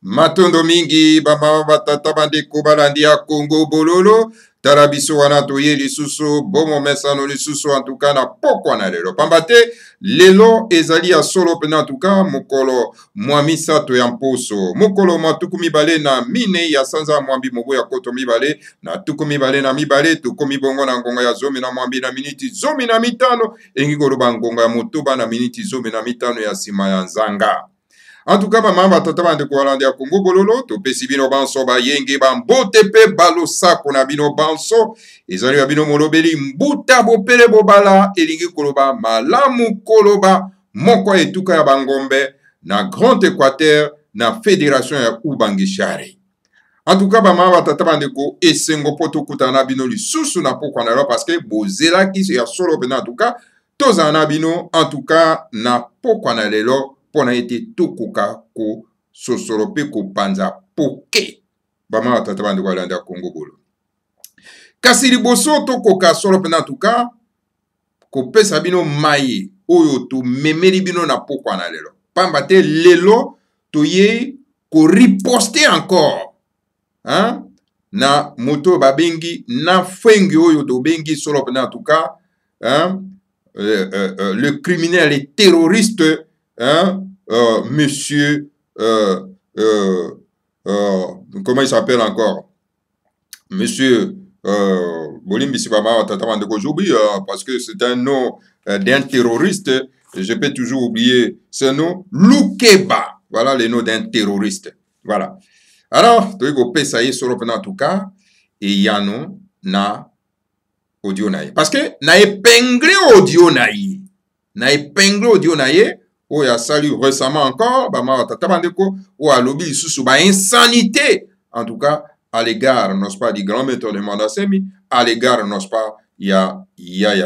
Matondo mingi bamama batata bandeko balandi ya Congo bololo tala biso wana toye lisusu bomo mesano lisusu en tout cas na pokwa na lelo pamba te lelo ezali ya solo pena en tout cas mokolo mwa misato ya mposo mokolo mwa tuku mibale na mine ya sanza mwambi mobo ya koto mibale na tuku mibale na mibale tukomi bongo na ngonga ya zomi na mwambi na miniti zomi na mitano engi koloba ngonga ya motoba na miniti zomi na mitano ya sima ya nzanga. En tout cas, maman batata bande ko alande ya Congo bololo to pesi bino banso ba yenge ba mbote pe balosa kona bino banso ezali ya bino molobeli mbuta bopele bobala elingi koloba malamu koloba moko etuka ya bangombe na Grand Équateur na fédération ya Ubangishari. En tout cas, maman batata bande ko esengo poto kutana bino lisusu na pokwa na lo parce que bozela ki ya solo pena en tout cas tozana bino en tout cas na pokwa na lelo pona ete tokoka ko sosolope ko panza poke bama batata bande ko alanda Congo bolo kasi liboso tokoka solo pena tuka ko pesa bino maye oyo to memeli bino na pokwa na lelo pamba te lelo toye ko riposter encore hein na moto babengi na fengi oyo to bengi solo pena tuka hein le criminel et terroriste hein, monsieur, comment il s'appelle encore? Monsieur Bolimbi Sibama, j'oublie parce que c'est un nom d'un terroriste, je peux toujours oublier ce nom, Loukeba. Voilà le nom d'un terroriste. Voilà. Alors, tu peux ça y est sur le en tout cas, et yano na audio naïe. Parce que na épinglé audio naïe. Na épinglé audio naïe. Ou ya salu récemment encore, bama tatabandeko, ou à lobby sous ba insanité, en tout cas, à l'égard, n'est-ce pas, du grand maître de Mandasemi, à l'égard, n'est-ce pas, ya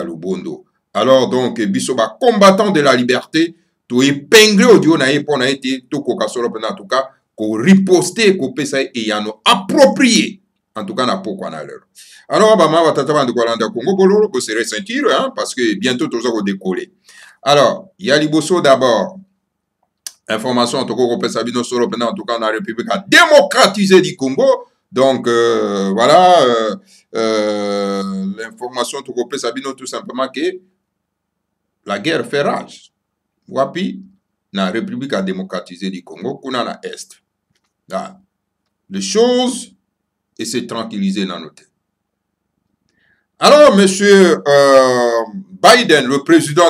Lubondo. Alors, donc, bisoba combattant de la liberté, to épingler audio nae pour na été, to kokasolo en tout cas, ko riposter, ko pesa et yano approprié, en tout cas, na pourquoi na l'heure. Alors, bama tatabandeko alanda Congo bololo, ko se ressentir, hein, parce que bientôt, tous va décoller. Alors, il y a Liboso d'abord. information en tout cas en tout cas dans la République démocratisée du Congo. Donc voilà l'information tout tout simplement que la guerre fait rage. Wapi dans la République démocratisée du Congo kuna na est. Là, les choses et c'est tranquillisé dans nos têtes. Alors monsieur Biden, le président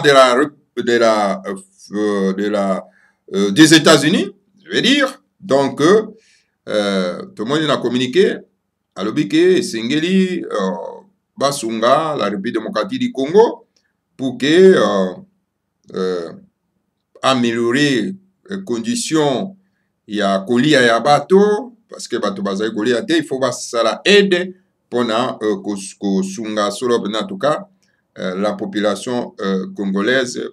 des États-Unis, je vais dire, donc tout le monde a communiqué à l'obike Sengeli Basunga, la République démocratique du Congo, pour que améliorer les conditions, il y a colis à bateau, parce que bateau bazai colis à il faut ça la aide pour Sunga solo en tout cas la population congolaise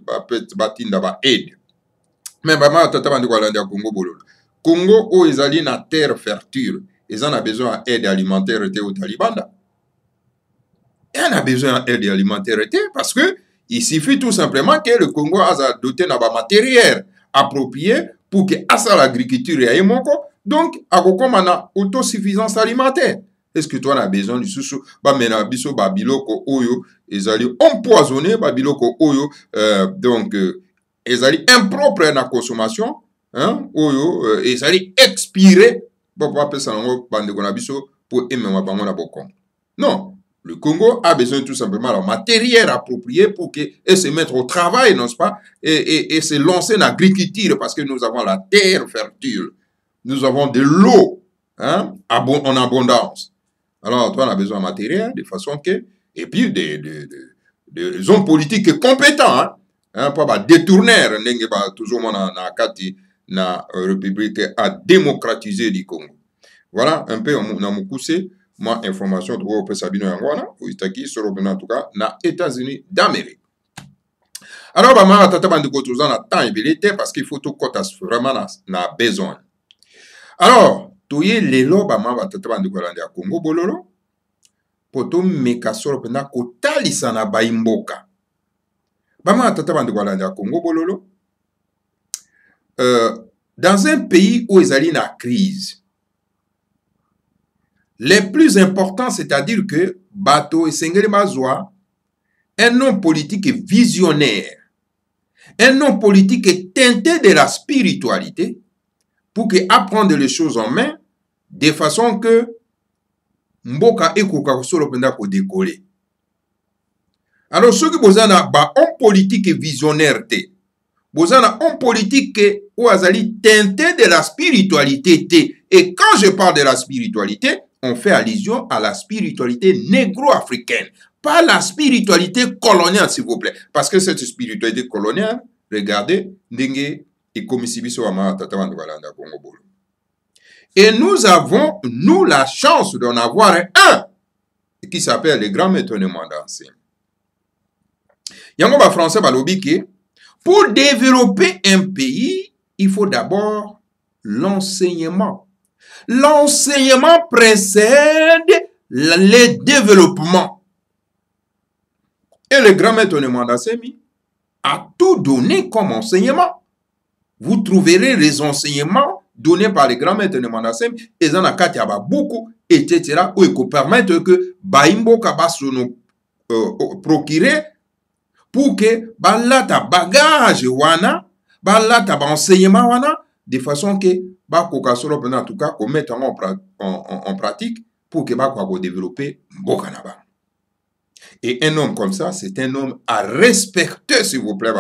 batinda ba aide. Mais vraiment tata bandi kwa landa Congo bololo. Congo o ezali na terre fertile, ils en a besoin d'aide alimentaire au Talibanda. Et on a besoin d'aide alimentaire parce que il suffit tout simplement que le Congo a doté de matériel approprié pour que l'agriculture ait moko. Donc, à a autosuffisance alimentaire. Est-ce que toi on a besoin du sous mena biso babiloko oyo ezali empoisonné babiloko oyo donc ezali impropre na consommation hein oyo ezali expiré pour pas ça bande ko na biso pour aimer bango na bokon. Non. Le Congo a besoin tout simplement de matériel approprié pour se mettre au travail, n'est-ce pas, et se lancer dans l'agriculture parce que nous avons la terre fertile. Nous avons de l'eau hein, en abondance. Alors, toi, on a besoin de matériel de façon que, et puis des hommes politiques compétents, hein, pas détourner, toujours la République à démocratiser du Congo. Voilà un peu, on a poussé. Ma information au Pesabino Yangwana, ou Itaki, sur en tout cas, na États-Unis d'Amérique. Alors, bah, ma tata bandiko touzan na temps ébélité parce qu'il faut tout cotas vraiment na besoin. Alors, touye lelo bah ma tata bandiko landi à Congo bololo, poto meka soro pena kotalisa na baimboka. Bah ma tata bandiko landi à Congo bololo, dans un pays où ils allaient na crise. Les plus importants, c'est-à-dire que Bato et Sengeli Mazoua, un homme politique visionnaire, un homme politique teinté de la spiritualité, pour que apprendre les choses en main, de façon que Mboka et Koka solo penda ko décoller. Alors, ceux qui ont un homme politique visionnaire, vous avez un homme politique où azali teinté de la spiritualité. Et quand je parle de la spiritualité, on fait allusion à la spiritualité négro-africaine, pas la spiritualité coloniale, s'il vous plaît. Parce que cette spiritualité coloniale, regardez, et nous avons, nous, la chance d'en avoir un qui s'appelle le grand maître de Mandansé. Yango ba français ba lobiki, pour développer un pays, il faut d'abord l'enseignement. L'enseignement précède le développement. Et le grand maître de Mandassemi a tout donné comme enseignement. Vous trouverez les enseignements donnés par le grand maître de Mandassemi, et en a beaucoup, etc., où ils permettent que Baimbo Kabasono procurer pour que balata bagage wana, balata enseignement wana, de façon que en tout cas qu'on mette en pratique pour que on développer Bokanaba. Et un homme comme ça, c'est un homme à respecter, s'il vous plaît.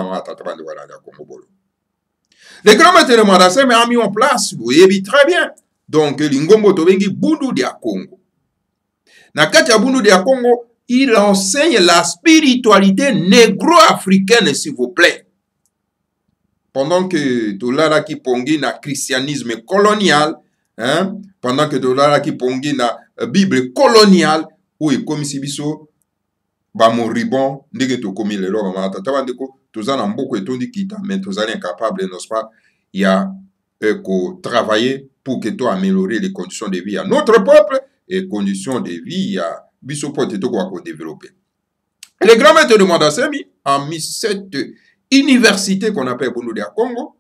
Le grand maître de Mandassemi a mis en place, vous voyez très bien. Donc, l'Ingombo Tobengi Bundu dia Congo. Nakatia Bundu dia Congo, il enseigne la spiritualité négro-africaine, s'il vous plaît. Pendant que Tolara qui pongi na christianisme colonial, hein, pendant que Tolara qui pongi na Bible coloniale, où il comme si biso, ba moribon, ndenge to komi le roba ma tata bandeko, tozana mboko etondi kita, mais tozali incapable, n'est-ce pas, il y a que travailler pour que toi améliorer les conditions de vie à notre peuple et conditions de vie à biso pote to ko développer. Et le grand maître de Mandassemi a mis cette université qu'on appelle Bundu dia Congo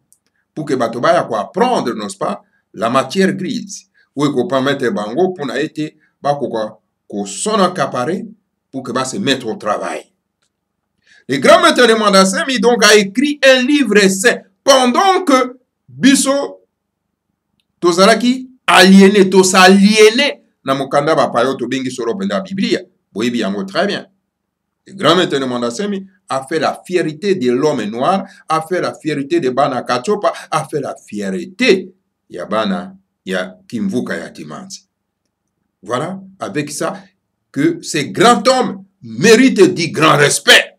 pour que bato baya ko apprendre, n'est-ce pas, la matière grise. Ou ko permettre bango pour na été ba ko son accaparé pour que ba se mettre au travail. Le grand maître de Mandasemi donc a écrit un livre saint pendant que biso tozalaki aliéné, to s'aliéné na mokanda ba payo to bengi soro benda Biblia. Boyebi yango très bien. Le grand maître de Mandasemi a fait la fierté de l'homme noir, a fait la fierté de Bana Kachopa, a fait la fierté ya Bana ya Kimvuka ya Timanzi. Voilà, avec ça, que ces grands hommes méritent du grand respect.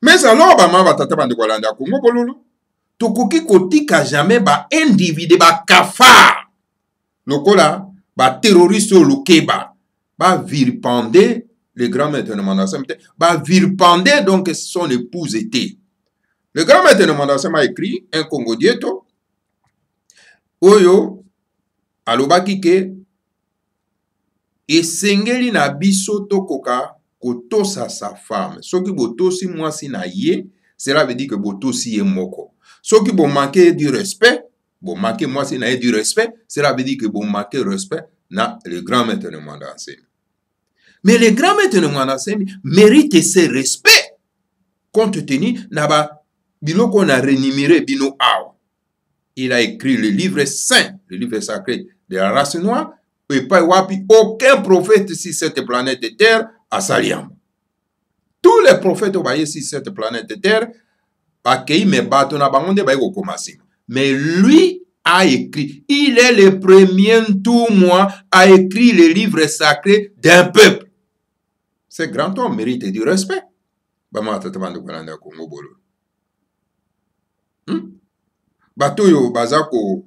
Mais alors, bama batata bande kolanda Congo bololo, tokoki kotika jamais ba individu ba kafar. Lokola ba terroriste lokeba, ba vilipender le grand maître de Mandasem, ba vilipender donc son épouse était. Le grand maître de Mandasem a écrit un Congo dieto oyo alobaki ke esengeli na biso tokoka kotosa sa femme. Soki botosi mwasi na ye, cela veut dire que botosi ye moko. Soki bo manquer du respect, bo manquer mwasi na ye du respect, cela veut dire que bo manquer respect na le grand maître de Mandasemi. Mais le grand maître de Mandasemi mérite ce respect compte tenu na ba biloko na renimire bino awa. Il a écrit le livre saint, le livre sacré de la race noire, et pas wapi aucun prophète sur cette planète Terre à Saliam. Tous les prophètes obéis sur cette planète Terre, mais lui a écrit, il est le premier tout moi à écrire les livres sacrés d'un peuple. Ce grand homme mérite du respect. Batoyo bazako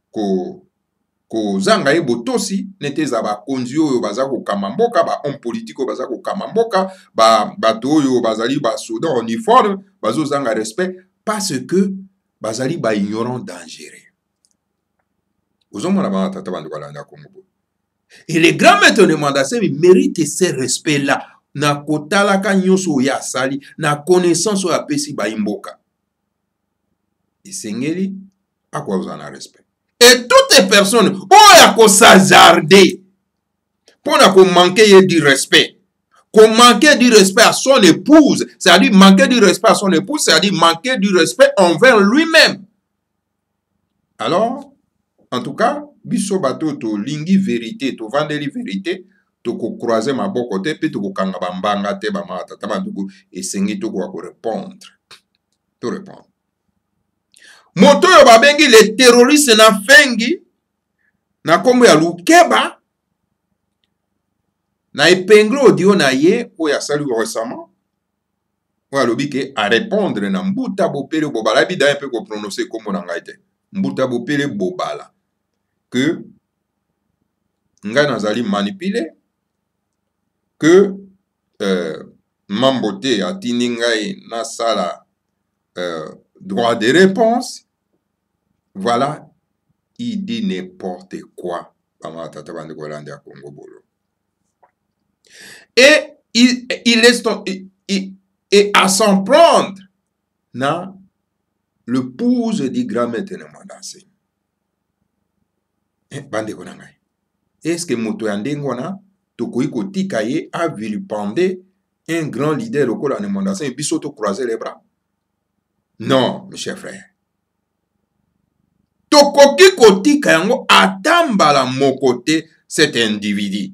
ko zanga ye botosi nete za ba konzi oyo bazako kamamboka ba homme politique bazako kamamboka ba batoyo bazali ba soda uniforme bazo zanga respect parce que bazali ba ignorant dangereux. Ozomona ba tata bandu balanda Congo. Et les grands maîtres de Mandasemi méritent ce respect là na kotala ka nyoso ya sali na connaissance ya pesi ba imboka. Esengeli à quoi vous en avez respect. Et toutes les personnes qui s'hazarder pour manquer du respect, qu'on manquer du respect à son épouse, c'est-à-dire manquer du respect à son épouse, c'est-à-dire manquer du respect envers lui-même. Alors, en tout cas, biso bato to lingi vérité, to vandeli vérité, to ko croiser ma bon côté, puis to ko kanga bambanga te ba mata tabanduku et sengi to ko répondre. To répondre. Moto yo babengi les terroristes na fengi na kombo ya lukeba na epingle audio na ye o ya salu récemment o alobi ke a répondre na mbuta bopele bobala bi da un peu ko prononcer kombo na ngai te mbuta bopele bobala que ngai nazali manipuler que mambote atindi ngai na sala droit de réponse. Voilà, il dit n'importe quoi. Et il laisse et à s'en prendre na le pouce du grand maître de Mandasemi. Est-ce que moto yandengona tokoi kotika ye a vilipender un grand leader au cola de Mandasemi biso to croiser les bras? Non, mes chers frères. Tokoki kotika yango atambala mokote cet individu.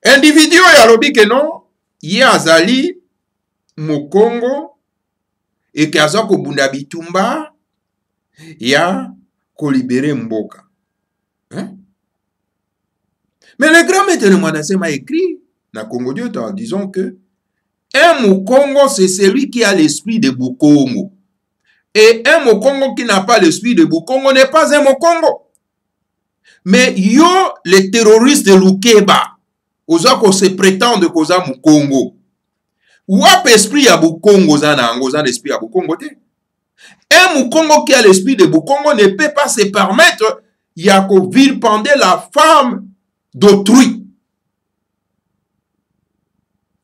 Individu yalobi ke non, ye azali mokongo et ke aza ko bunda bitumba ya ko libérer mboka. Hein? Mais le grand maître de Mandasemi a écrit na Congo Dioto en disant que un Mukongo, c'est celui qui a l'esprit de Bukongo. Et un Mukongo qui n'a pas l'esprit de Bukongo n'est pas un Mukongo. Mais yo, les terroristes de Lukeba, ozako se prétendent koza Mukongo. Wap esprit à Bukongo zana l'esprit à Bukongo te. Un Mukongo qui a l'esprit de Bukongo ne peut pas se permettre yako vilipender la femme d'autrui.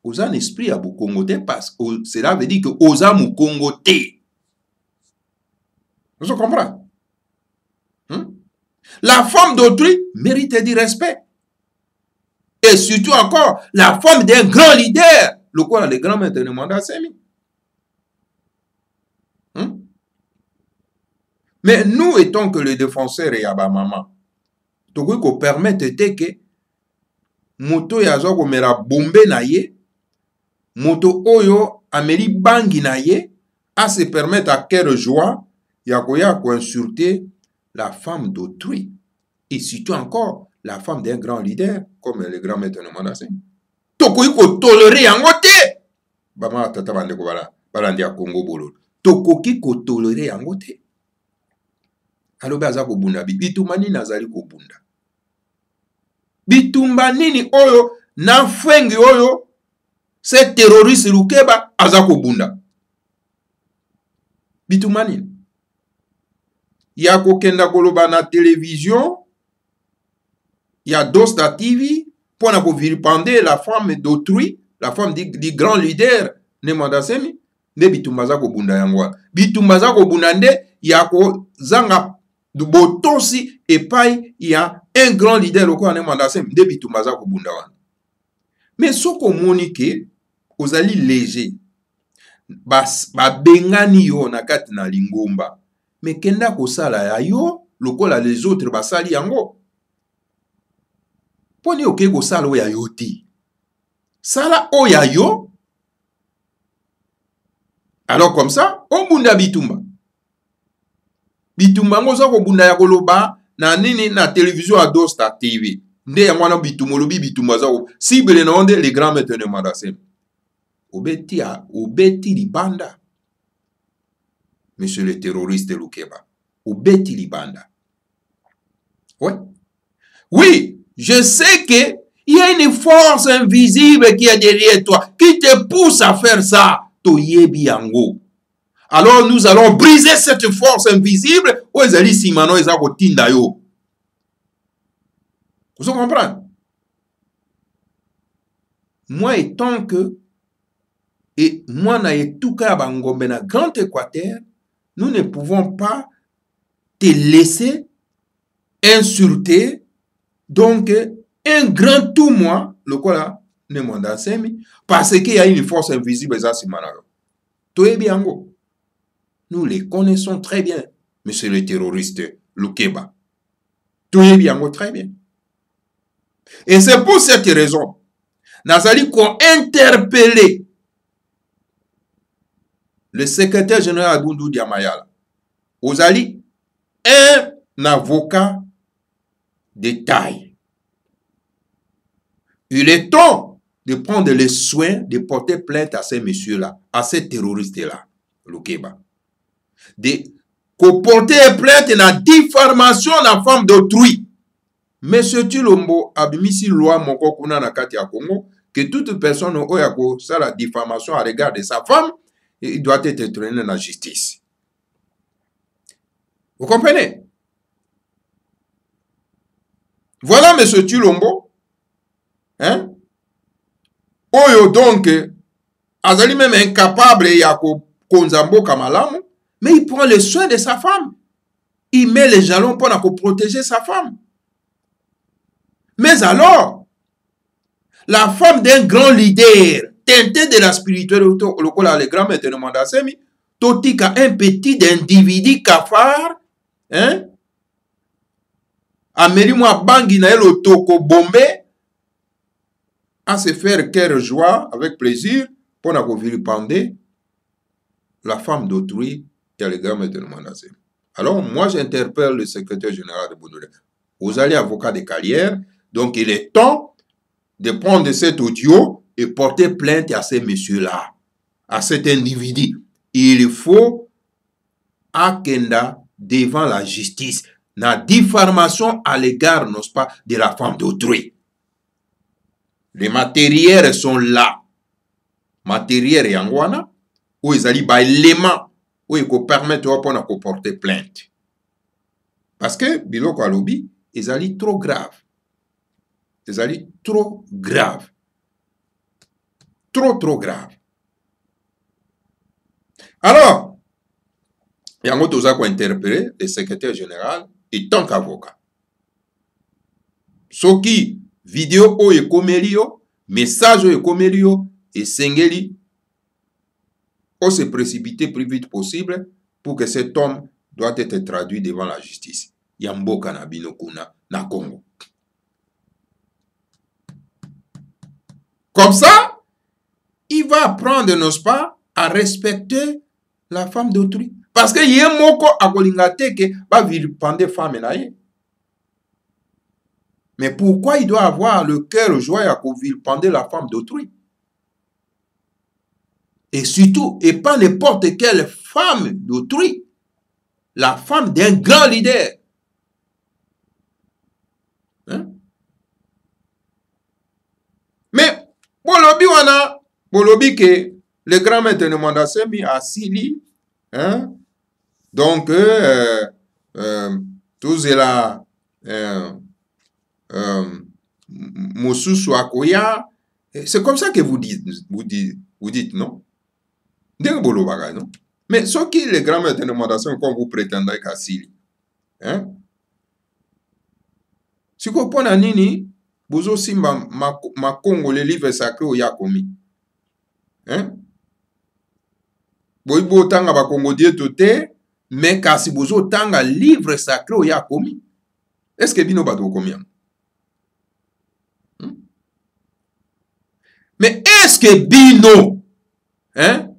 Oza un esprit à Bukongo te parce que cela veut dire que oza Mukongo te. Vous comprenez? La femme d'autrui mérite du respect. Et surtout encore, la femme d'un grand leader. Le quoi, les grands maîtres de mandat, c'est mis. Mais nous, étant que les défenseurs et Yabamama, tu peux qu'on permette que moto yazo ko mera bombe na ye, moto oyo ameli bangi na ye, à se permettre à quelle joie yakoya ko insulter la femme d'autrui. Et surtout encore, la femme d'un grand leader, comme le grand maître de Mandassé. Tokoki ko tolérer yango te. Bama tata bande ko balandi ya Congo bolo. Tokoki ko tolérer yango te. Alobe aza ko bunda bitumba nini azali ko bunda. Bitumba nini oyo na fwengi oyo se terroriste Lukeba aza ko bunda. Bitumba nini. Ya ko kenda koloba na télévision, ya Dosta TV pour na ko vilipender la femme d'autrui, la femme du grand leader ne Mandassemi, nde bitumba za ko bunda yango. Bitumba za ko bunda nde ya ko zanga botosi epai ya un grand leader loko ne Mandassemi, nde bitumba za ko bunda wana. Mais soko moni ke ozali léger ba bengani yo na kati na lingomba, mais kenda ko sala ya yo lokola les autres basali yango. Poni oke ko sala o ya yo ti. Sala o ya yo. Alors comme ça, on bunda bitumba. Bitumba ngo ko bunda ya koloba na nini na télévision à Dosta TV. Nde ya mwana bitumba lobi bitumba za ko cible na onde les grands maîtres de Mandassemi. Obeti libanda. Monsieur le terroriste Lukeba. Obeti libanda. Ouais. Oui, je sais que il y a une force invisible qui est derrière toi, qui te pousse à faire ça. Toyebi yango. Alors nous allons briser cette force invisible. Ozali simano ezako tinda yo. Vous comprenez? Moi étant que et moi na etuka bangombe na Grand Équateur, nous ne pouvons pas te laisser insulter donc un grand tout moi le quoi ne Mandassemi parce qu'il y a une force invisible za simana. Toyebi yango. Nous les connaissons très bien, monsieur le terroriste Lukeba. Toyebi yango très bien. Et c'est pour cette raison nazali qu'on interpellé le secrétaire général Abundou Diamayala. Ozali un avocat de taille. Il est temps de prendre le soin de porter plainte à ces messieurs-là, à ces terroristes-là, Lukeba. De porter plainte na diffamation na femme d'autrui. Monsieur Tulombo abimisi loi moko kuna na kati ya Congo que toute personne oyako ça la diffamation à l'égard de sa femme, il doit être traîné dans la justice. Vous comprenez? Voilà monsieur Tulombo. Hein? Oyo donc azali même incapable yako konzambo kamalamu, mais il prend le soin de sa femme. Il met les jalons pour protéger sa femme. Mais alors, la femme d'un grand leader, teintée de la spiritualité, le grand maître de Mandassemi, totika un petit individu cafard, hein? Ameli moi bangi na el otoko bombe, à se faire cœur joie avec plaisir pour na vilipender la femme d'autrui et le grand maître de Mandassemi. Alors, moi, j'interpelle le secrétaire général de Boudoulé. Vous allez avocat de carrière, donc il est temps de prendre cet audio et porter plainte à ces messieurs-là, à cet individu. Il faut akenda devant la justice, la diffamation à l'égard, n'est-ce pas, de la femme d'autrui. Les matériels sont là. Matériel yangwana, où ils allaient par élément, où ils peuvent permettre de porter plainte. Parce que, biloko alobi, ils allaient trop grave. Ils allaient trop grave. Trop grave. Alors, yango toza ko interpellé le secrétaire général et tant qu'avocat. Soki vidéo o ekomeli yo, message o ekomeli yo, esengeli on se précipiter plus vite possible pour que cet homme doit être traduit devant la justice. Yamboka na bino kuna na Congo. Comme ça, il va apprendre, n'est-ce pas, à respecter la femme d'autrui. Parce que yé moko akolingate ke ba vilipande femme na ye. Mais pourquoi il doit avoir le cœur joyeux à vilipande la femme d'autrui? Et surtout, et pas n'importe quelle femme d'autrui, la femme d'un grand leader. Hein? Mais, bolobi wana, bolobi que le grand maître de Mandasemi a Sili, hein? Donc, tout cela, Moussousou Akoya, c'est comme ça que vous dites, non? Non? Mais ce qui est le grand maître de Mandasemi, comme vous prétendez qu'à Sili, hein? Si vous prenez nini, vous aussi ma Congo le livre sacré au Yakomi. Hein? Boibo tanga ba Congo die tote, mais kasi bozo tanga livre sacré au Yakomi. Est-ce que bino bato combien? Mais est-ce que bino, hein?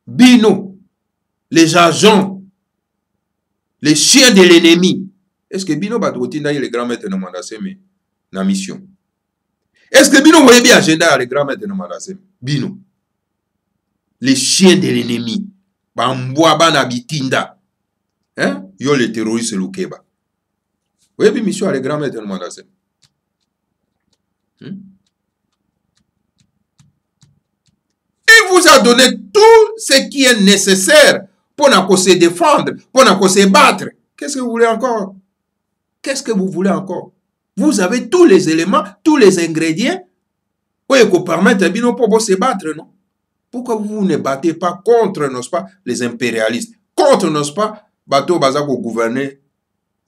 Bino, les agents, les chiens de l'ennemi, est-ce que bino bato tinda le grand maître de Mandasemi na mission? Est-ce que bino voyez bien agenda le grand maître de Mandasemi? Bino, les chiens de l'ennemi, bamboa bana bitinda, hein? Yo les terroristes lukeba. Voyez bien mission le grand maître de Mandasemi. Il vous a donné tout ce qui est nécessaire pour se défendre, pour se battre. Qu'est-ce que vous voulez encore? Qu'est-ce que vous voulez encore? Vous avez tous les éléments, tous les ingrédients pour permettre bino pour se battre, non? Pourquoi vous ne battez pas contre, n'est-ce pas, les impérialistes, contre, n'est-ce pas, bateau bazako gouverner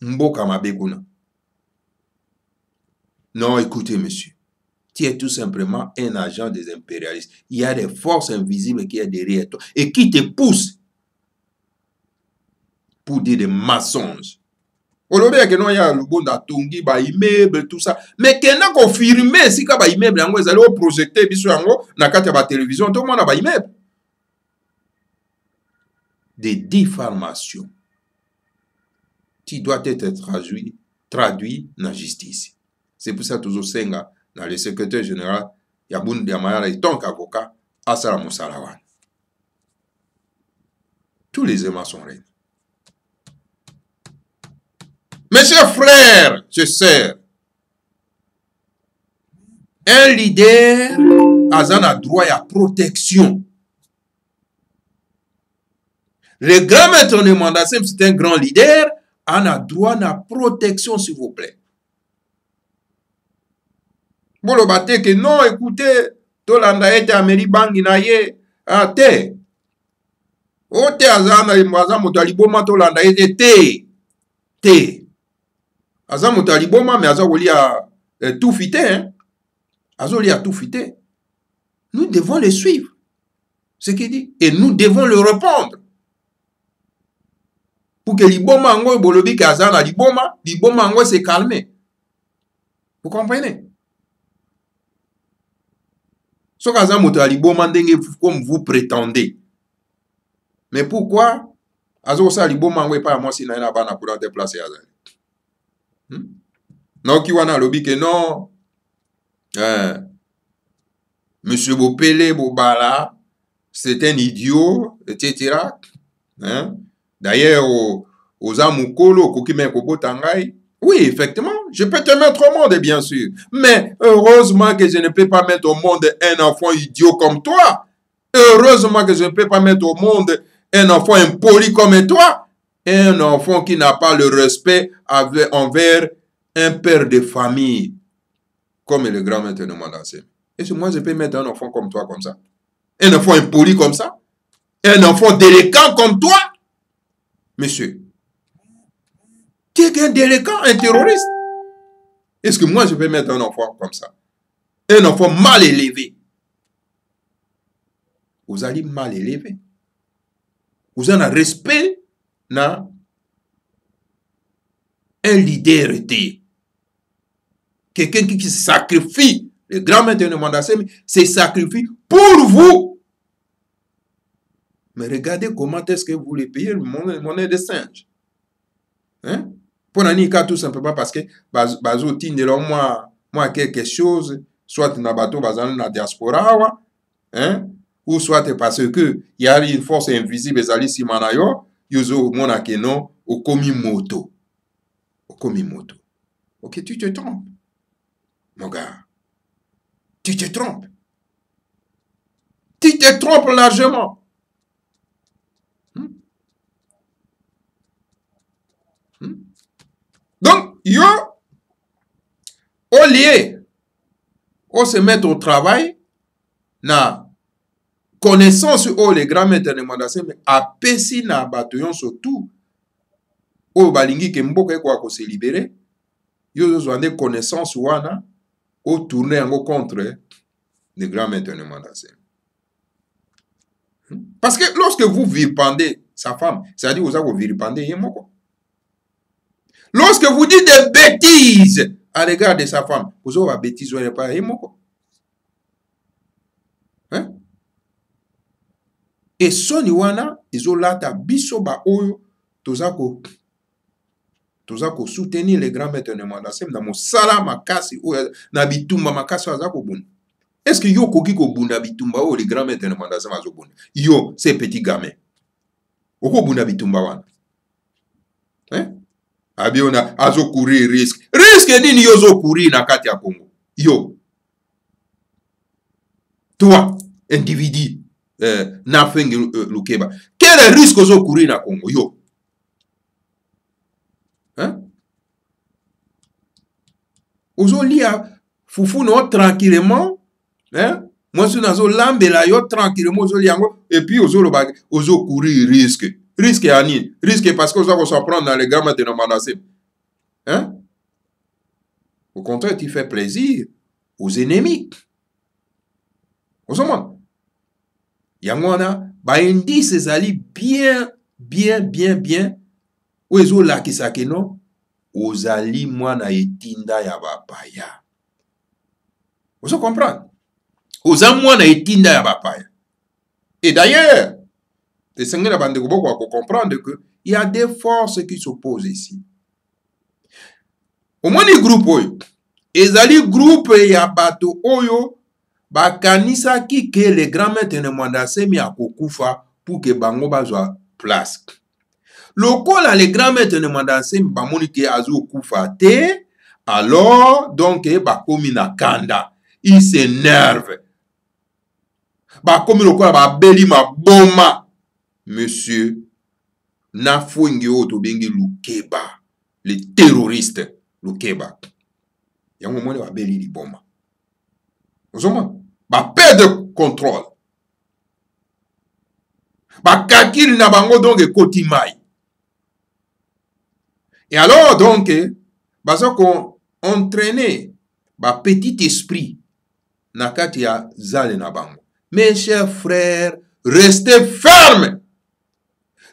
Mboka Mabekuna? Non, écoutez, monsieur. Tu es tout simplement un agent des impérialistes. Il y a des forces invisibles qui sont derrière toi et qui te poussent pour dire des mensonges. Aujourd'hui, il y a le bon d'atongi, immeuble, tout ça. Mais qu'il y a confirmé si il y a immeuble, ils allaient projeter, dans la télévision, tout le monde a immeuble. Des diffamations. Tu dois être traduit dans la justice. C'est pour ça que toujours senga dans le secrétaire général, Yaboun Diamayara et tant qu'avocat, Asara Moussalawan. Tous les éléments sont réunis. Mes chers frères, chers sœurs, un leader a droit à protection. Le grand maître de Mandasemi, c'est un grand leader, a droit à protection, s'il vous plaît. Bon, le bâté que non, écoutez, Tolanda était Amélie Bangi na ye, te. O te azana mwaza mutaliboma Tolanda était te. Aza mutaliboma, mais aza woli a tout fité, hein. Aza woli a tout fité. Nous devons le suivre. Ce qu'il dit. Et nous devons le répondre. Pour que liboma ango bolobi que azana liboma ango se calme. Vous comprenez? Ce comme vous prétendez. Mais pourquoi non, qui wana lobi que non, Monsieur Bopele Bobala, c'est un idiot, etc. Hein? D'ailleurs, aux Amukolo, Kokime Kobotangai, oui, effectivement, je peux te mettre au monde, bien sûr. Mais heureusement que je ne peux pas mettre au monde un enfant idiot comme toi. Heureusement que je ne peux pas mettre au monde un enfant impoli comme toi. Un enfant qui n'a pas le respect envers un père de famille, comme le grand maître de Mandasemi. Et moi, je peux mettre un enfant comme toi, comme ça. Un enfant impoli comme ça. Un enfant délinquant comme toi, monsieur. Tu es un délinquant, un terroriste. Est-ce que moi je vais mettre un enfant comme ça? Un enfant mal élevé. Vous allez mal élevé. Vous avez un respect, na un leader était. Quelqu'un qui se sacrifie. Le grand maître de Mandassem se sacrifie pour vous. Mais regardez comment est-ce que vous les payez le monnaie de singe. Hein? Pour n'en cas tout simplement parce que bazo tindelo moi quelque chose, soit na bateau bazan na diaspora, hein? Ou soit parce que il y a une force invisible zali simanayo, yozo mona keno au komimoto. Au komimoto. OK, tu te trompes. Mon gars. Tu te trompes. Tu te trompes largement. Donc, yo, au lieu, on se met au travail, na connaissance au les grands maîtres de Mandassem, a pesi na bataillon surtout, au balingi ke mboka kwa ko se libérer, yo zo ande connaissance wana, au tourner en contre les grands maîtres de Mandassem. Parce que lorsque vous vilipendez sa femme, c'est-à-dire vous avez vilipendé yemoko. Lorsque vous dites des bêtises à l'égard de sa femme, vous avez des bêtises ou pas yemoko. Hein? Et soni wana, ils ont lata biso ba oyo, tozako soutenir les grands maîtres de Mandassem dans mon sala makasi ou na bitumba makasi azako bun. Est-ce que yo koki ko bunda bitumba ou les grands maîtres de Mandassem azo bun? Yo, ces petits gamins. Oko bunda bitumba wana. Hein? Abi on a azo courir risque. Risque nini yo zo courir na kati ya Congo? Yo. Toi, individu, Nafeng Lukeba. Quel risque ozo courir na Congo? Yo. Hein? Ozo lia fufu no tranquillement, hein? Moi si nazo lambela yo tranquillement ozo liango et puis ozo courir risque. Risque à ni? Risque parce que ozo va s'en prendre dans les gamins de Mandassem. Hein? Au contraire, tu fais plaisir aux ennemis. Ozo man. Yangwana ba indice ezali bien ozo la kisakeno ozali mwana etinda ya bapaya. Vous comprenez? Oza mwana etinda ya bapaya. Et d'ailleurs, les seigneurs bande beaucoup comprendre que il y a des forces qui s'opposent ici. Au moins les groupes oyo, ezali groupe ya bato oyo bakanisa ki que les grands maîtres de Mandassem ya kokufa pour que bango bazwa place. Lokola les grands maîtres de Mandassem bamoni ke azo kufa te, alors donc bakomi na kanda. Il s'énerve. Bakomi lokola babeli maboma. Monsieur Nafongi oto bengi Lukeba, les terroristes Lukeba. Yango mone babeli liboma. Ozoma ba perdre contrôle. Ba kakili na bango donc kotimai. Et alors donc baso qu'on entraîner ba petit esprit nakati ya zale na bango. Mes chers frères, restez fermes.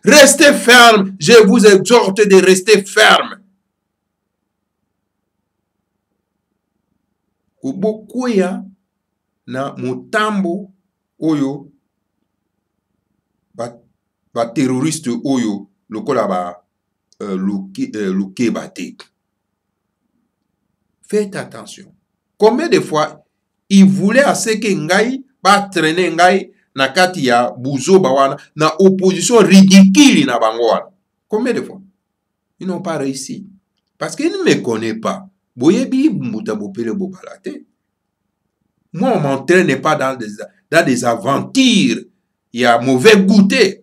Restez fermes. Je vous exhorte de rester fermes. Kubokuya na mutambo oyo ba terroriste oyo lokola ba Lukeba te. Faites attention. Combien de fois il voulait assez que ngai ba traîner ngai na kati ya buzo bawana na opposition ridicule na bango wana. Combien de fois? Ils n'ont pas réussi. Parce qu'ils ne me connaissent pas. Boyebi mutabopele bobalate. Moi, on m'entraîne pas dans des aventures. Il y a mauvais goûter.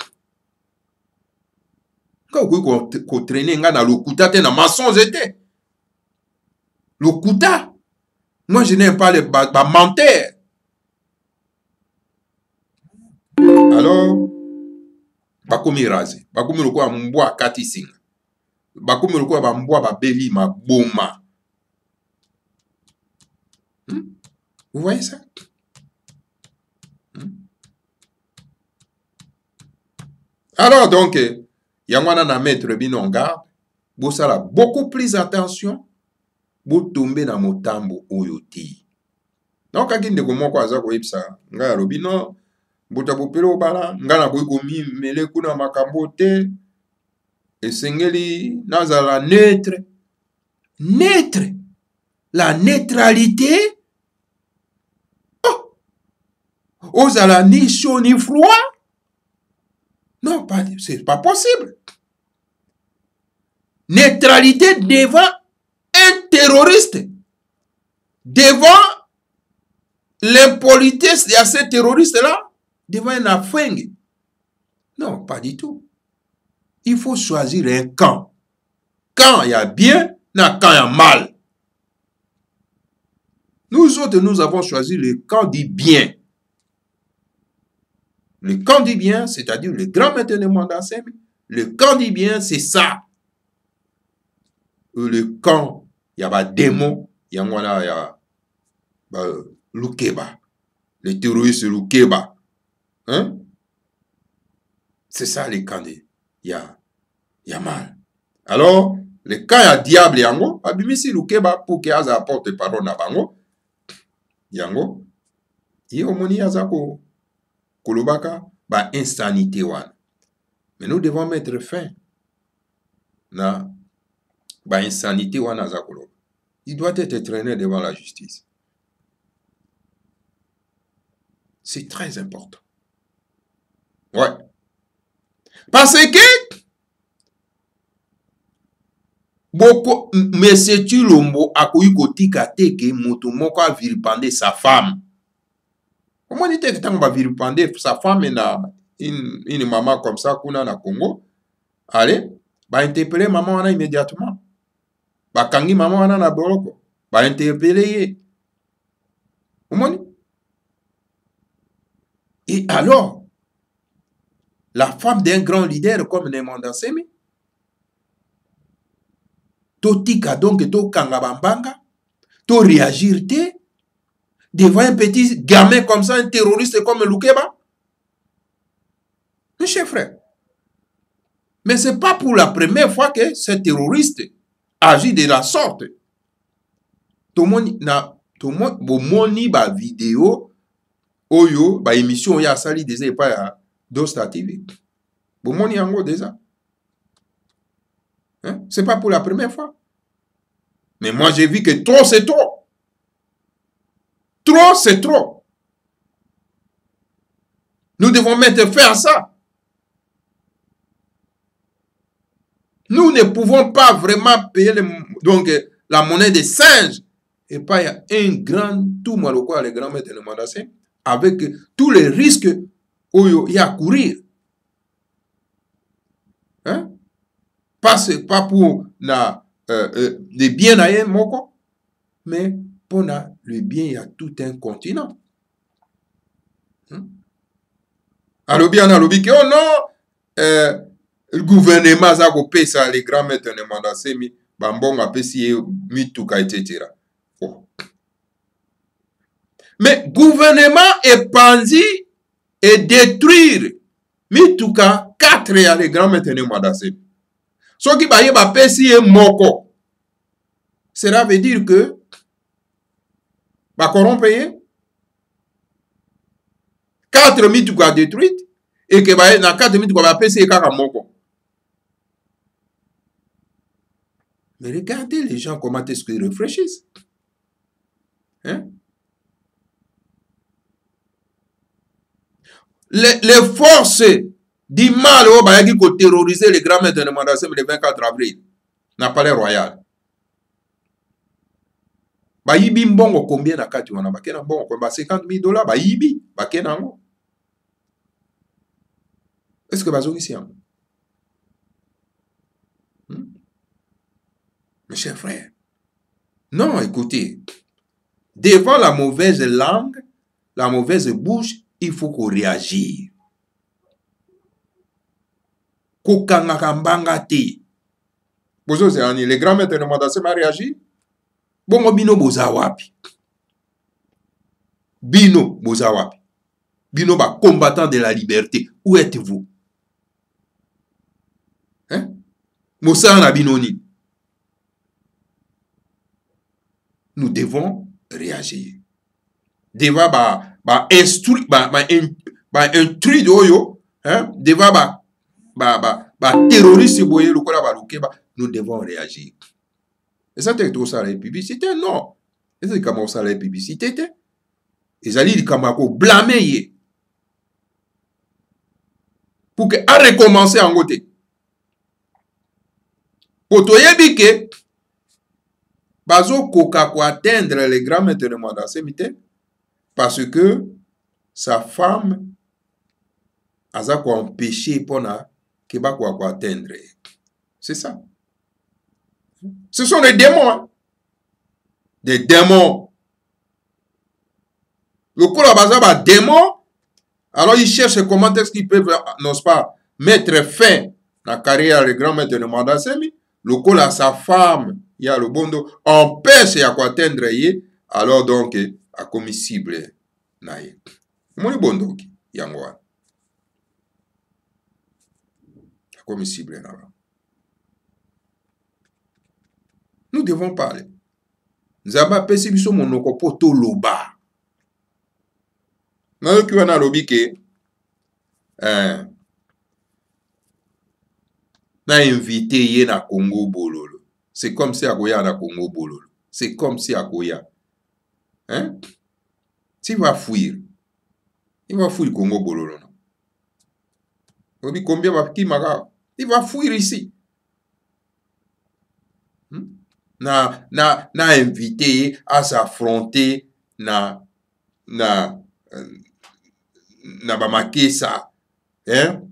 Quand vous traînez dans le kuta, na mensonge était. Le kuta. Moi, je n'aime pas les menteurs. Alors, bakomi raze, bakomi lokola mbwa kati singa, bakomi lokola bambwa babeli maboma. Vous voyez ça? Alors donc, yangwana na mettre bino en garde, bosala beaucoup plus attention, botombe na motambo oyo te. Donc kaki ndeko moko aza koyebisa nga alobi non, bota bopele obala, nga na koyi komi mele kuna makambo te, esengeli nazala neutre. Neutre, la neutralité. Oh, ozala ni chaud ni froid. Non, c'est pas possible. Neutralité devant un terroriste, devant l'impolitesse de ces terroristes-là, devant un affingue. Non, pas du tout. Il faut choisir un camp. Quand il y a bien, quand il y a mal. Nous autres, nous avons choisi le camp du bien. Le camp du bien, c'est-à-dire le grand maître de Mandassemi, le camp du bien, c'est ça. Le camp, il y a des démons, il y a Lukeba, les terroristes Lukeba. Hein? C'est ça les camps. Il y a mal. Alors, le camp, il y a diable yango, abimisi Lukeba pour qu'il apporte parole à bango. Yango, il omoni yazako. Kolobaka, ba insanité wana. Mais nous devons mettre fin na ba insanité wana za koloba. Il doit être traîné devant la justice. C'est très important. Ouais. Parce que beaucoup monsieur Tulombo akoyi kotika teke moto moko a vilipender sa femme. Comment dit que tant va vilipender sa femme et une maman comme ça kuna na Congo? Allez, ba interpeller maman wana immédiatement. Ba kangi maman wana na boloko. Ba interpeller ye. Comment? Et alors, la femme d'un grand leader comme Nemanda Semi, to tika donc to kanga bambanga, to réagir te devant un petit gamin comme ça, un terroriste comme Lukeba. Mes chers frères. Mais ce n'est pas pour la première fois que ce terroriste agit de la sorte. Tout le monde a une vidéo, oyo, ba émission, ya sali déjà pas d'Osta TV. Tout le monde a déjà. Hein? Ce n'est pas pour la première fois. Mais moi, j'ai vu que trop, c'est trop. Trop, c'est trop. Nous devons mettre fin à ça. Nous ne pouvons pas vraiment payer donc, la monnaie des singes. Et pas il y a un grand, tout maloko, le grand maître de Mandassé, avec tous les risques où il y a à courir. Hein? Pas pour les biens à moko, mais pour le bien, il y a tout un continent. Alors bien, oh non, le gouvernement a coupé ça, les grands maîtres de Mandassé, bambong a payé mituka, etc. Oh. Mais gouvernement est pendu et détruire mituka 4 à les grands maîtres de Mandassé. Ce qui va payer moko. Cela veut dire que bah qu'on paye 4 mituka détruites et que bah na 4 mituka va payer kaka moko. Mais regardez les gens comment est-ce qu'ils réfléchissent. Hein? Les forces du mal qui ont terrorisé les grands maîtres de Mandassé le 24 avril n'a pas l'air royal. Ba yibi mbongo combien na kati wana bakena mbongo kwa $50,000 ba yibi bakena ngo. Est-ce que bazongi si yango? Mes chers frères, non, écoutez, devant la mauvaise langue, la mauvaise bouche, il faut qu'on réagisse. kokanga kambanga te. Bozo zerani, les grands maîtres de Mandasemi a réagi. Bongo bino boza wapi. Bino boza wapi. Bino ba combattant de la liberté. Où êtes-vous? Hein? Moussa na binoni. Nous devons réagir. Deva ba instruire ba intrus oyo, hein? Deva ba terroriste boye lokola ba lukeba, nous devons réagir. Et ça t'es tout ça la publicité non. Et c'est comment ça la publicité te. Ezali di kamako blâmer ye. Pour que a recommencer en côté. Pour toyebi ke bazo koka ko atteindre les grands maîtres de Mandasemi te parce que sa femme aza ko empêcher pona ke ba ko atteindre. C'est ça. Ce sont des démons. Hein? Des démons. Le coup là baza ba démon. Alors ils cherchent comment est-ce qu'ils peuvent, n'est-ce pas, mettre fin à la carrière du grand maître de Mandasemi. Le coup là sa femme, il y a le bondo, empêche à quoi atteindre ye. Alors donc a commis cible na ye. Mon bondo qui yangwa. A commis cible na. Nous devons parler. Nous avons pensé que nous avons poto loba. Nous avons lobi que na invité ye na Congo Bololo. C'est comme si akoya na Congo Bololo. C'est comme si akoya. Hein? Tu vas fuir. Il va fuir Congo Bololo. On dit combien va qui maga? Il va fuir ici. Na invité à s'affronter na bamakesa hein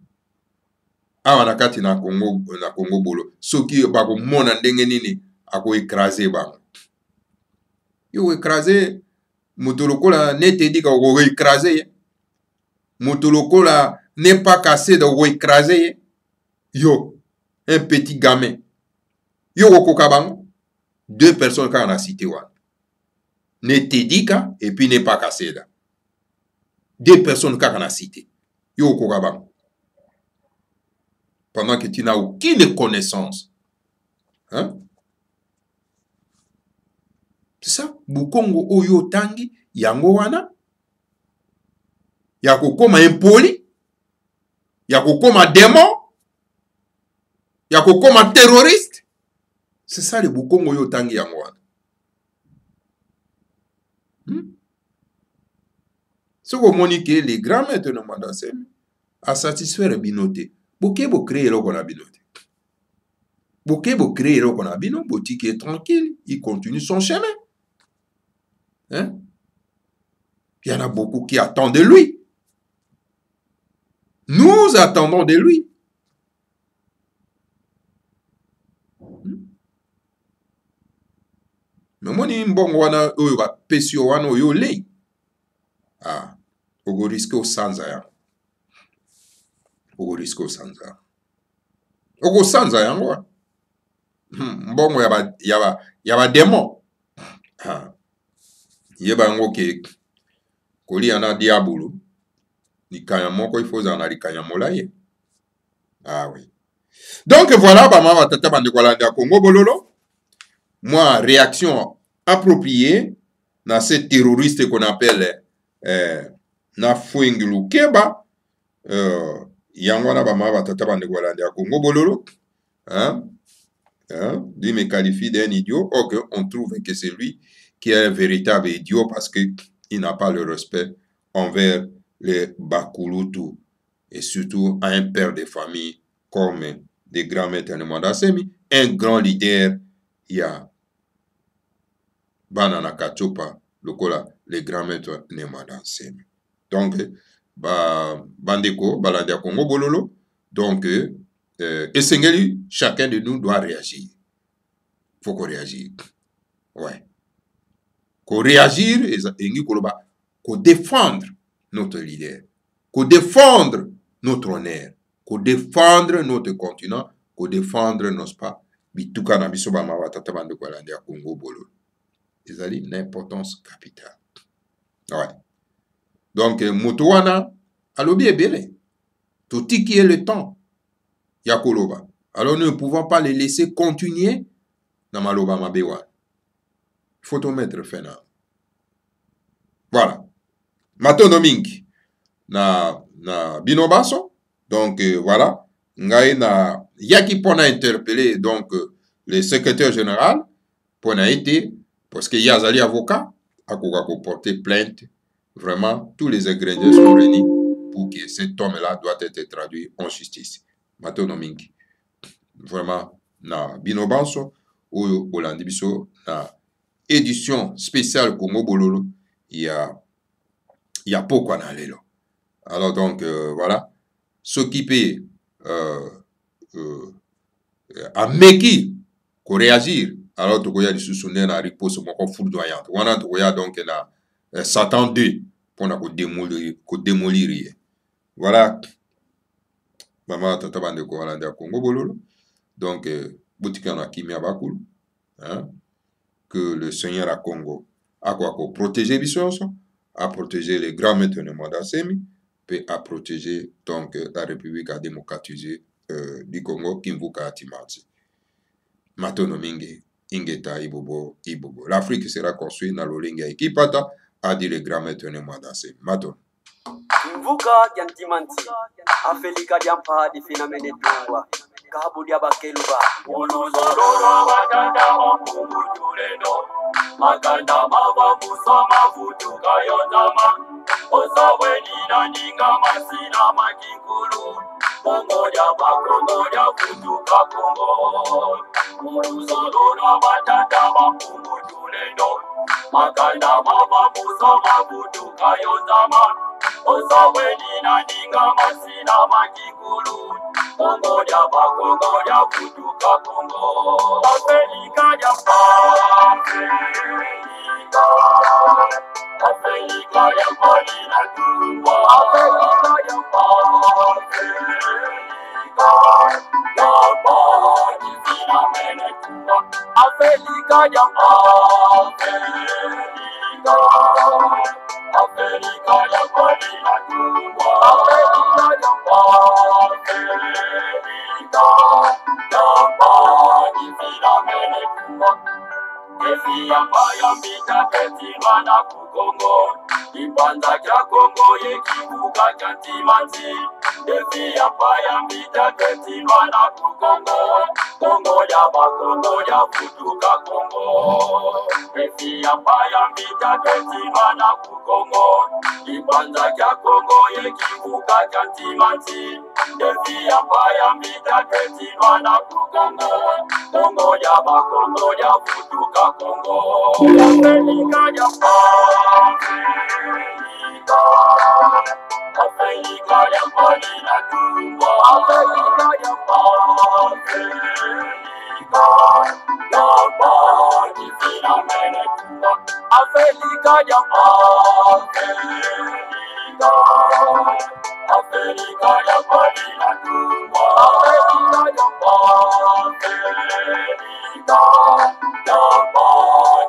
awa na kati na Congo Bolo soki bako mona ndenge nini ako écraser bango yo écraser moto lokola nete dika ko écraser moto lokola n'est pas cassé de ko écraser yo un petit gamin yo kokoka bango deux personnes quand on a cité wa nete dika et puis n'est pas cassé là. Deux personnes quand on a cité yo kokoka bango pendant que tu n'as aucune connaissance. Hein? C'est ça. Bukongo oyo tangi yango wana. Yako koma impoli. Yako koma démon. Yako koma terroriste. C'est ça le Bukongo oyo tangi yango wana. Ce que moni que les grands maîtres de Mandasemi a satisfaire binoté. Boké bo créer lo qu'on a binoté. Boké bo créer lo qu'on a binoté. Boutique est tranquille. Il continue son chemin. Hein? Il y en a beaucoup qui attendent de lui. Nous attendons de lui. Mais moi, ni mbongo wana oyo ba pesio wana oyo lei. Ah, ogo risque au sanza ya. Ogo risque au sanza. Ogo sanza yango. Mbongo yaba démon. Ah. Yeba yango ke koli ana diabolo. Ni kanyamoko il faut en ali kanyamola ye. Ah oui. Donc voilà, bah ma tata bande kolanda Congo Bololo. Moi, réaction appropriée dans ces terroristes qu'on appelle Nafuingulu Keba. Yangwana bama batata bande kolanda Congo Bololo. Hein? Lui me qualifie d'un idiot. Ok, on trouve que c'est lui qui est un véritable idiot parce qu'il n'a pas le respect envers les Bakulutu et surtout à un père de famille comme des grands maîtres de Mandasemi, un grand leader, il y a Banana Kachopa, les grands maîtres de Mandasemi. Donc, Bandeko, Baladia Congo Bololo, donc, et Sengeli, chacun de nous doit réagir. Il faut qu'on réagisse. Ouais. Qu'on réagir et qu'on défendre notre leader, qu'on défendre notre honneur, défendre notre continent, pour défendre nos pas, bituka na biso ba mabatata bande ko lande ya Congo bolo. Ezali une importance capitale. Ouais. Donc mutuwana alobi ebele. Tout qui est le temps ya koloba. Alors nous ne pouvons pas les laisser continuer na maloba mabewa. Il faut tout mettre fin na. Voilà. Matono mingi na binobaso. Donc voilà. Ngai na yaki pona interpeller donc le secrétaire général pona été parce que yazali avocat akoka ko porter plainte. Vraiment tous les ingrédients sont réunis pour que cet homme-là doit être traduit en justice. Matono mingi. Vraiment na binobaso ou bolandi biso na édition spéciale Congo Bololo, il y a pourquoi dans les lots. Alors donc, voilà, s'occuper à Meki, pour réagir, alors tu vois, sous son na riposte, mon foudroyante. On a donc na Satan 2 pour démolir. Voilà, maman, tata bande ko Hollande Congo Bololo. Donc, boutique en a Kimi Abakul, hein. Que le Seigneur à Congo a quoi pour protéger Bissonso, a protéger les grands maintenant d'Assemi, puis a protéger donc la République à démocratiser du Congo, Kimbuka Atimansi. Matono mingi, ingeta ibobo. L'Afrique sera construite dans l'Olinga Ekipata, a dit les grands maintenant d'Assemi. Matono. Mvuka Yantimansi, Afelika Diampa di Finamene Tungwa. Kabudia bakeluba Uluzororo watanda wapungu tuleno Makanda mava musa mafutu kayondama Osaweni na ninga masina makikulu Kongoja bakongoja futuka Kongo Uluzororo watanda wapungu tuleno Makanda mava musa mafutu kayondama Osaweni na ninga masina makikulu Kongoja bakongoja futuka Kongo Afrika ya Afrika ya Malina Tumba Afrika ya Dizina Mene Tumba Afrika ya Afrika ya Malina Tumba Afrika ya Efia mbita ketima na kukongo Ipanza kya Kongo yekibuka kya timanzi Efia mbita ketima na kukongo Kongo ya bakongo ya futuka Kongo Efia mbita ketima na kukongo Ipanza kya Kongo yekibuka kya timanzi Efia mbita ketima na kukongo Kongo ya bakongo ya futuka Kongo Afrika ya Afrika ya Malina Tumba Afrika ya Dizina Mene Tumba Afrika ya Afrika ya Malina Tumba Afrika ya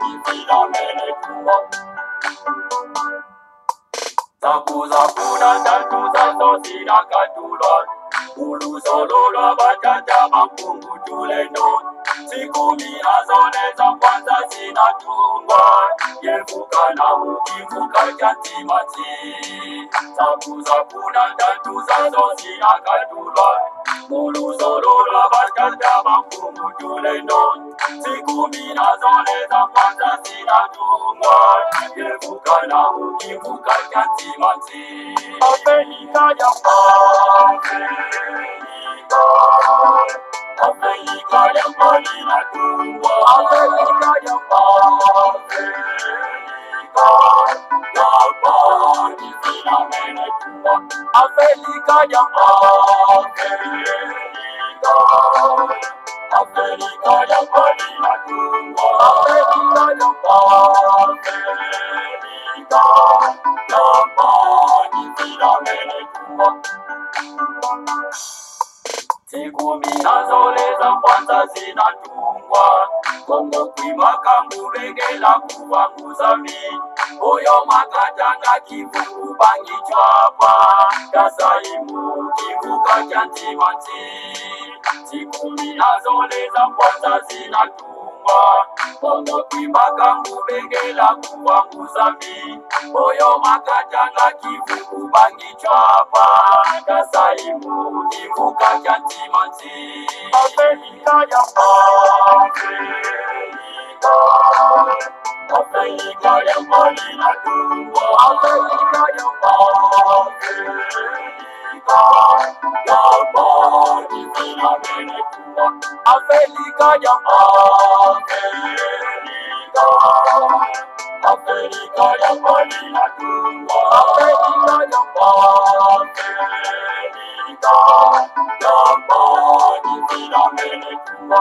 Dizina Mene Tumba Zakuza kuna tatuza sosina katulwa Uluzololwa batata mapungu tuleno Sikumi azone za kwanza zinatungwa Yevuka na ukivuka jantimati Zakuza kuna tatuza sosina katulwa Uluzololwa batata mapungu tuleno Sikumi azone za kwanza zinatungwa Yevuka na ukivuka jantimati Afrika ya Afrika ya Malina Tumba Afrika ya Dizina Mene Tumba Afrika ya Afrika ya Malina Tumba Afrika ya Dizina Mene Tumba zinatungwa Kongo kwimaka mubengela kuva muzambi Oyo makatanga kivuku bangi chwapa Kasaimu kivuka chantimanti Tikumi nazoleza kwanza zinatungwa Kongo kwimaka mubengela kuva muzambi Oyo makatanga kivuku bangi chwapa Kasaimu kivuka chantimanti Afrika ya Afrika ya mbali na tumbo Afrika ya mbali vina vene tumbo Afrika ya Afrika ya mbali na tumbo Afrika ya mbali vina vene tumbo